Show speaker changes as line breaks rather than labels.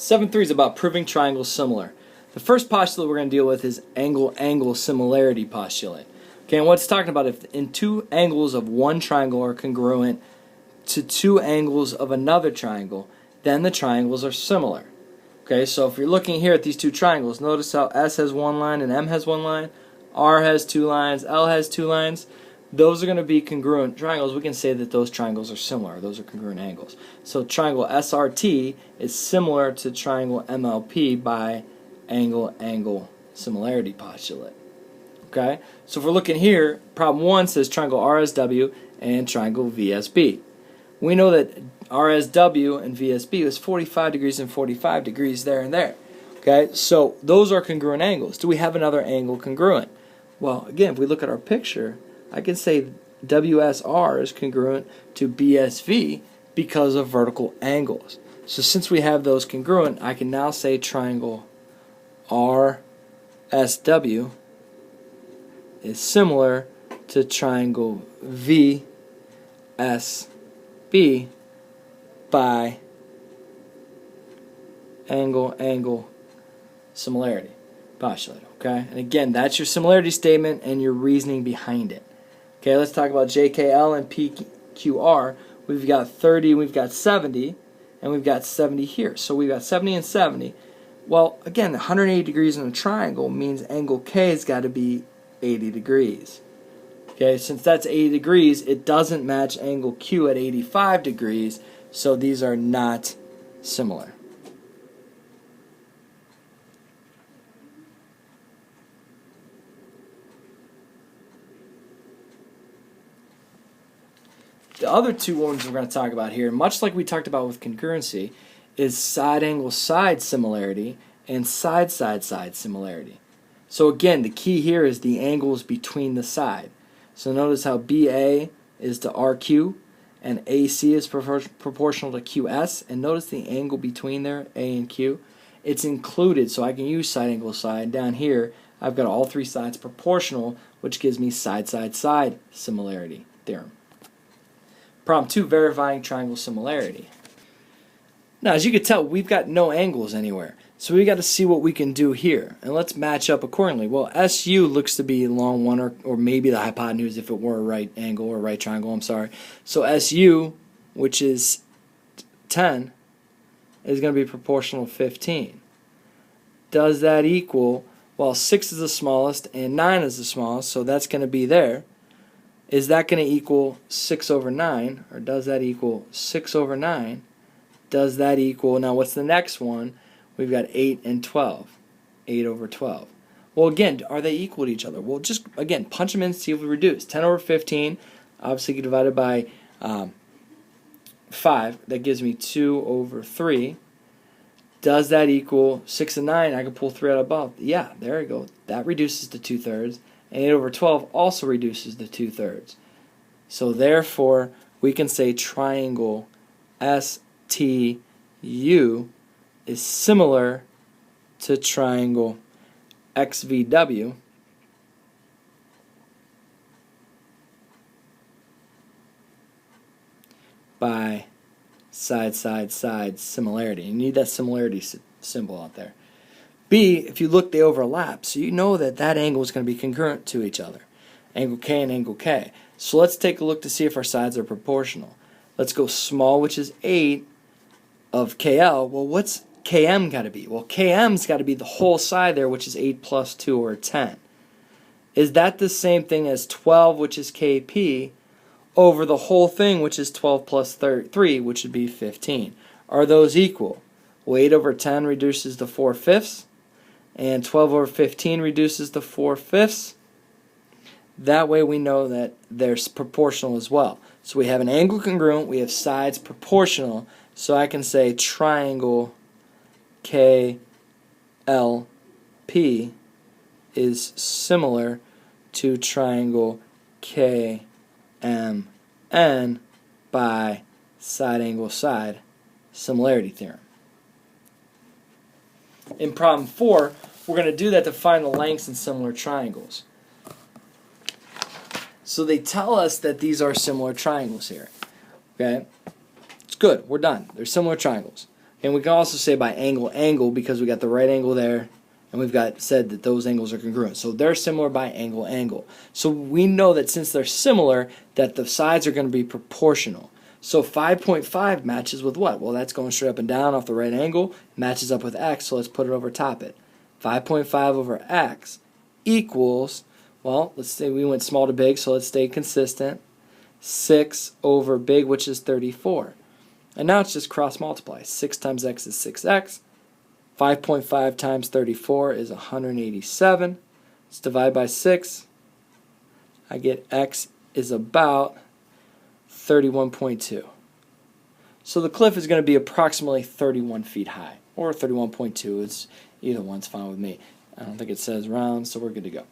7.3 is about proving triangles similar. The first postulate we're going to deal with is angle-angle similarity postulate. Okay, and what it's talking about, if in two angles of one triangle are congruent to two angles of another triangle, then the triangles are similar. Okay, so if you're looking here at these two triangles, notice how S has one line and M has one line, R has two lines, L has two lines. Those are going to be congruent triangles. We can say that those triangles are similar. Those are congruent angles. So triangle SRT is similar to triangle MLP by angle-angle similarity postulate. Okay, so if we're looking here, problem 1 says triangle RSW and triangle VSB. We know that RSW and VSB is 45 degrees and 45 degrees there and there. Okay, so those are congruent angles. Do we have another angle congruent? Well, again, if we look at our picture, I can say WSR is congruent to BSV because of vertical angles. So since we have those congruent, I can now say triangle RSW is similar to triangle VSB by angle-angle similarity postulate. Okay, and again, that's your similarity statement and your reasoning behind it. Okay, let's talk about JKL and PQR. We've got 30, we've got 70, and we've got 70 here. So we've got 70 and 70. Well, again, 180 degrees in a triangle means angle K has got to be 80 degrees. Okay, since that's 80 degrees, it doesn't match angle Q at 85 degrees, so these are not similar. The other two ones we're going to talk about here, much like we talked about with congruency, is side-angle-side similarity and side-side-side similarity. So again, the key here is the angles between the side. So notice how BA is to RQ and AC is proportional to QS, and notice the angle between there, A and Q. It's included, so I can use side-angle-side. Down here, I've got all three sides proportional, which gives me side-side-side similarity theorem. Problem 2, verifying triangle similarity. Now, as you can tell, we've got no angles anywhere. So we've got to see what we can do here. And let's match up accordingly. Well, SU looks to be along one or maybe the hypotenuse if it were a right angle or right triangle, I'm sorry. So SU, which is 10, is going to be proportional to 15. Does that equal, well, 6 is the smallest and 9 is the smallest, so that's going to be there. Is that going to equal 6 over 9? Or does that equal 6 over 9? Does that equal, now what's the next one? We've got 8 and 12. 8 over 12. Well, again, are they equal to each other? Well, just, again, punch them in and see if we reduce. 10 over 15, obviously divided by 5. That gives me 2 over 3. Does that equal 6 and 9? I can pull 3 out above. Yeah, there we go. That reduces to 2/3. And 8 over 12 also reduces to 2/3. So therefore, we can say triangle STU is similar to triangle XVW by side-side-side similarity. You need that similarity symbol out there. B, if you look, they overlap, so you know that that angle is going to be congruent to each other. Angle K and angle K. So let's take a look to see if our sides are proportional. Let's go small, which is 8, of KL. Well, what's KM got to be? Well, KM's got to be the whole side there, which is 8 plus 2, or 10. Is that the same thing as 12, which is KP, over the whole thing, which is 12 plus 3, which would be 15? Are those equal? Well, 8 over 10 reduces to 4/5, and 12 over 15 reduces to 4/5. That way we know that they're proportional as well. So we have an angle congruent, we have sides proportional, so I can say triangle KLP is similar to triangle KMN by side-angle-side similarity theorem. In problem 4, we're going to do that to find the lengths in similar triangles. So they tell us that these are similar triangles here. Okay? It's good. We're done. They're similar triangles. And we can also say by angle because we got the right angle there, and we've got said that those angles are congruent. So they're similar by angle. So we know that since they're similar, that the sides are going to be proportional. So 5.5 matches with what? Well, that's going straight up and down off the right angle, matches up with x, so let's put it over top it. 5.5 over x equals, well, let's say we went small to big, so let's stay consistent. 6 over big, which is 34. And now it's just cross multiply. 6 times x is 6x. 5.5 times 34 is 187. Let's divide by 6. I get x is about 31.2. So the cliff is going to be approximately 31 feet high, or 31.2. It's either one's fine with me. I don't think it says round, so we're good to go.